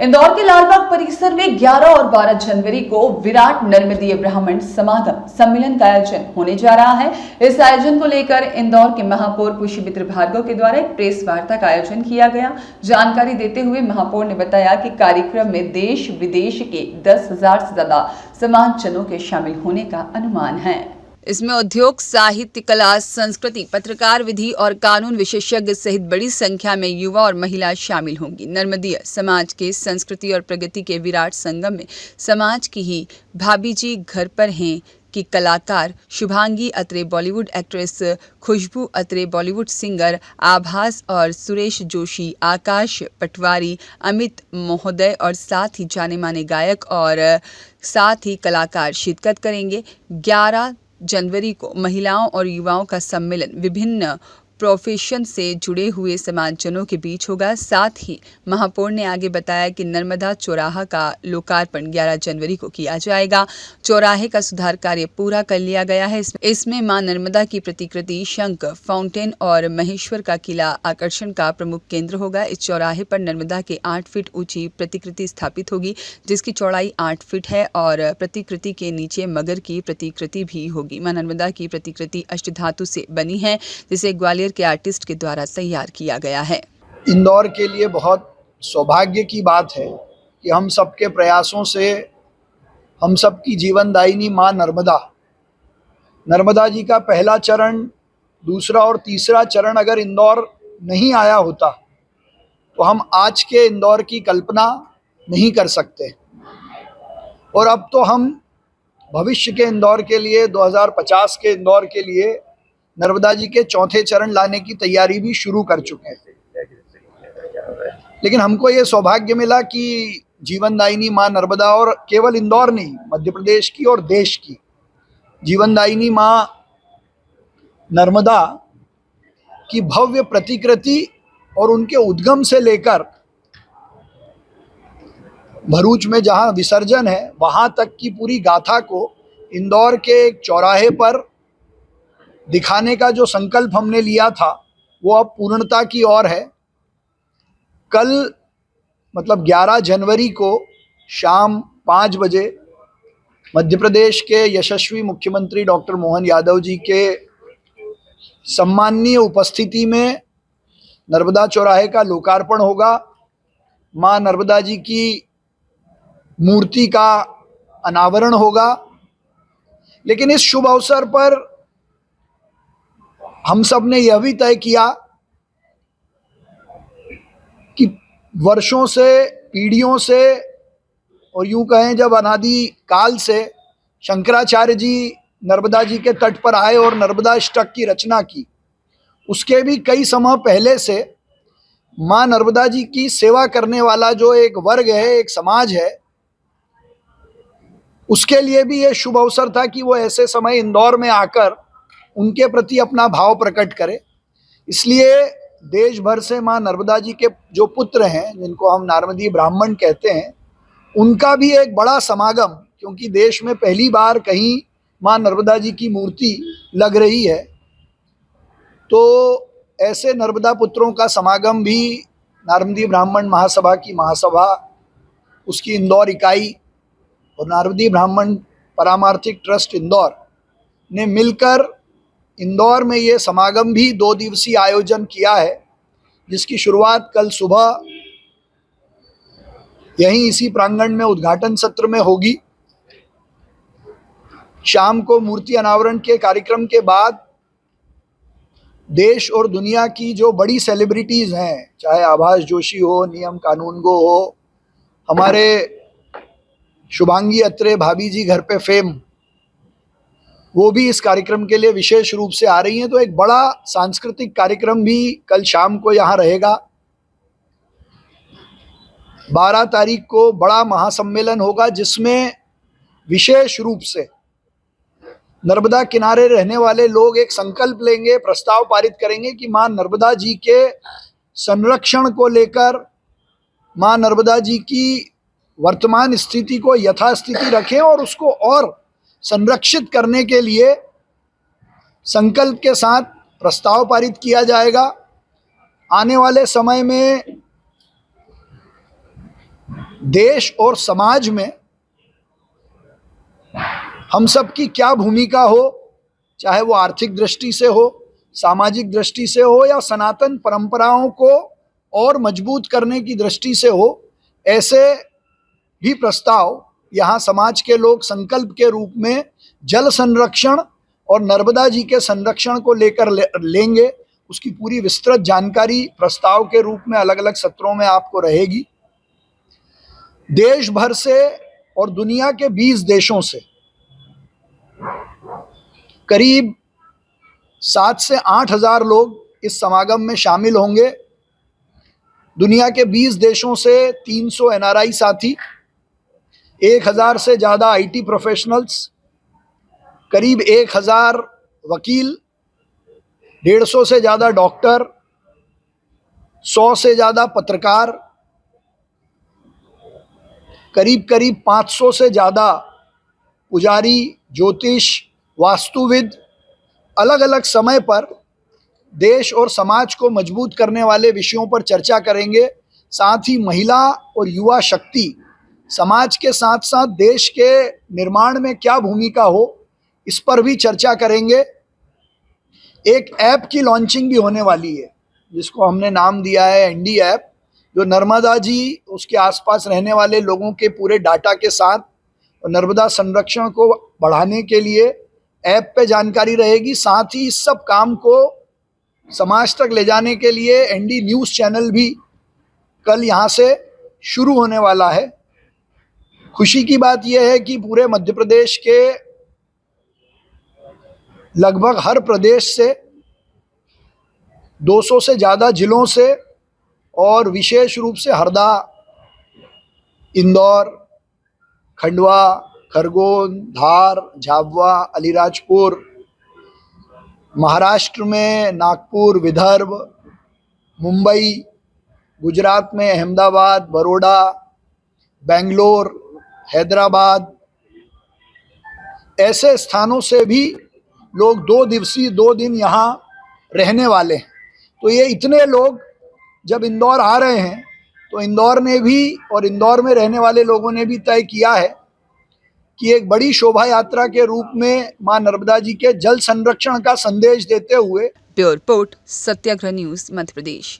इंदौर के लालबाग परिसर में 11 और 12 जनवरी को विराट नर्मदीय ब्राह्मण समागम सम्मेलन का आयोजन होने जा रहा है। इस आयोजन को लेकर इंदौर के महापौर पुष्यमित्र भार्गव के द्वारा एक प्रेस वार्ता का आयोजन किया गया। जानकारी देते हुए महापौर ने बताया कि कार्यक्रम में देश विदेश के 10,000 से ज्यादा समाजजनों के शामिल होने का अनुमान है। इसमें उद्योग, साहित्य, कला, संस्कृति, पत्रकार, विधि और कानून विशेषज्ञ सहित बड़ी संख्या में युवा और महिला शामिल होंगी। नर्मदीय समाज के संस्कृति और प्रगति के विराट संगम में समाज की ही भाभी जी घर पर हैं कि कलाकार शुभांगी अत्रे, बॉलीवुड एक्ट्रेस खुशबू अत्रे, बॉलीवुड सिंगर आभास और सुरेश जोशी, आकाश पटवारी, अमित महोदय और साथ ही जाने माने गायक और साथ ही कलाकार शिरकत करेंगे। 11 जनवरी को महिलाओं और युवाओं का सम्मेलन विभिन्न प्रोफेशन से जुड़े हुए समाजजनों के बीच होगा। साथ ही महापौर ने आगे बताया कि नर्मदा चौराहा का लोकार्पण 11 जनवरी को किया जाएगा। चौराहे का सुधार कार्य पूरा कर लिया गया है। इसमें मां नर्मदा की प्रतिकृति, शंख, फाउंटेन और महेश्वर का किला आकर्षण का प्रमुख केंद्र होगा। इस चौराहे पर नर्मदा के 8 फीट ऊंची प्रतिकृति स्थापित होगी, जिसकी चौड़ाई 8 फीट है और प्रतिकृति के नीचे मगर की प्रतिकृति भी होगी। मां नर्मदा की प्रतिकृति अष्टधातु से बनी है, जिसे ग्वालियर के आर्टिस्ट के द्वारा तैयार किया गया है। इंदौर के लिए बहुत सौभाग्य की बात है कि हम सबके प्रयासों से हम सबकी जीवनदायिनी मां नर्मदा जी का पहला चरण, दूसरा और तीसरा चरण अगर इंदौर नहीं आया होता तो हम आज के इंदौर की कल्पना नहीं कर सकते। और अब तो हम भविष्य के इंदौर के लिए, 2050 के इंदौर के लिए नर्मदा जी के चौथे चरण लाने की तैयारी भी शुरू कर चुके हैं। लेकिन हमको ये सौभाग्य मिला कि जीवनदायिनी मां नर्मदा, और केवल इंदौर नहीं, मध्य प्रदेश की और देश की जीवनदायिनी मां नर्मदा की भव्य प्रतिकृति और उनके उद्गम से लेकर भरूच में जहां विसर्जन है वहां तक की पूरी गाथा को इंदौर के एक चौराहे पर दिखाने का जो संकल्प हमने लिया था वो अब पूर्णता की ओर है। कल मतलब 11 जनवरी को शाम 5 बजे मध्य प्रदेश के यशस्वी मुख्यमंत्री डॉक्टर मोहन यादव जी के सम्माननीय उपस्थिति में नर्मदा चौराहे का लोकार्पण होगा। मां नर्मदा जी की मूर्ति का अनावरण होगा। लेकिन इस शुभ अवसर पर हम सब ने यह भी तय किया कि वर्षों से, पीढ़ियों से और यूं कहें जब अनादि काल से शंकराचार्य जी नर्मदा जी के तट पर आए और नर्मदा अष्टक की रचना की, उसके भी कई समय पहले से मां नर्मदा जी की सेवा करने वाला जो एक वर्ग है, एक समाज है, उसके लिए भी यह शुभ अवसर था कि वो ऐसे समय इंदौर में आकर उनके प्रति अपना भाव प्रकट करे। इसलिए देश भर से मां नर्मदा जी के जो पुत्र हैं, जिनको हम नारमदीय ब्राह्मण कहते हैं, उनका भी एक बड़ा समागम, क्योंकि देश में पहली बार कहीं मां नर्मदा जी की मूर्ति लग रही है, तो ऐसे नर्मदा पुत्रों का समागम भी नारमदीय ब्राह्मण महासभा की महासभा, उसकी इंदौर इकाई और नारमदीय ब्राह्मण परामार्थिक ट्रस्ट इंदौर ने मिलकर इंदौर में ये समागम भी 2 दिवसीय आयोजन किया है, जिसकी शुरुआत कल सुबह यहीं इसी प्रांगण में उद्घाटन सत्र में होगी। शाम को मूर्ति अनावरण के कार्यक्रम के बाद देश और दुनिया की जो बड़ी सेलिब्रिटीज हैं, चाहे आभास जोशी हो, नियम कानूनगो हो, हमारे शुभांगी अत्रे भाभी जी घर पे फेम, वो भी इस कार्यक्रम के लिए विशेष रूप से आ रही हैं। तो एक बड़ा सांस्कृतिक कार्यक्रम भी कल शाम को यहाँ रहेगा। 12 तारीख को बड़ा महासम्मेलन होगा, जिसमें विशेष रूप से नर्मदा किनारे रहने वाले लोग एक संकल्प लेंगे, प्रस्ताव पारित करेंगे कि मां नर्मदा जी के संरक्षण को लेकर, मां नर्मदा जी की वर्तमान स्थिति को यथास्थिति रखें और उसको और संरक्षित करने के लिए संकल्प के साथ प्रस्ताव पारित किया जाएगा। आने वाले समय में देश और समाज में हम सब की क्या भूमिका हो, चाहे वो आर्थिक दृष्टि से हो, सामाजिक दृष्टि से हो या सनातन परंपराओं को और मजबूत करने की दृष्टि से हो, ऐसे भी प्रस्ताव यहाँ समाज के लोग संकल्प के रूप में जल संरक्षण और नर्मदा जी के संरक्षण को लेकर लेंगे। उसकी पूरी विस्तृत जानकारी प्रस्ताव के रूप में अलग अलग सत्रों में आपको रहेगी। देश भर से और दुनिया के 20 देशों से करीब 7 से 8 हजार लोग इस समागम में शामिल होंगे। दुनिया के 20 देशों से 300 एनआरआई साथी, 1000 से ज़्यादा आईटी प्रोफेशनल्स, करीब 1000 वकील, 150 से ज़्यादा डॉक्टर, 100 से ज़्यादा पत्रकार, करीब 500 से ज़्यादा पुजारी, ज्योतिष, वास्तुविद अलग अलग समय पर देश और समाज को मजबूत करने वाले विषयों पर चर्चा करेंगे। साथ ही महिला और युवा शक्ति समाज के साथ साथ देश के निर्माण में क्या भूमिका हो, इस पर भी चर्चा करेंगे। एक ऐप की लॉन्चिंग भी होने वाली है जिसको हमने नाम दिया है एनडी ऐप, जो नर्मदा जी उसके आसपास रहने वाले लोगों के पूरे डाटा के साथ और नर्मदा संरक्षण को बढ़ाने के लिए ऐप पे जानकारी रहेगी। साथ ही इस सब काम को समाज तक ले जाने के लिए एनडी न्यूज़ चैनल भी कल यहाँ से शुरू होने वाला है। खुशी की बात यह है कि पूरे मध्य प्रदेश के लगभग हर प्रदेश से 200 से ज़्यादा जिलों से और विशेष रूप से हरदा, इंदौर, खंडवा, खरगोन, धार, झाबुआ, अलीराजपुर, महाराष्ट्र में नागपुर, विदर्भ, मुंबई, गुजरात में अहमदाबाद, बड़ौदा, बेंगलोर, हैदराबाद, ऐसे स्थानों से भी लोग 2 दिन यहाँ रहने वाले हैं। तो ये इतने लोग जब इंदौर आ रहे हैं तो इंदौर ने भी और इंदौर में रहने वाले लोगों ने भी तय किया है कि एक बड़ी शोभा यात्रा के रूप में मां नर्मदा जी के जल संरक्षण का संदेश देते हुए। ब्यूरो रिपोर्ट, सत्याग्रह न्यूज़, मध्य प्रदेश।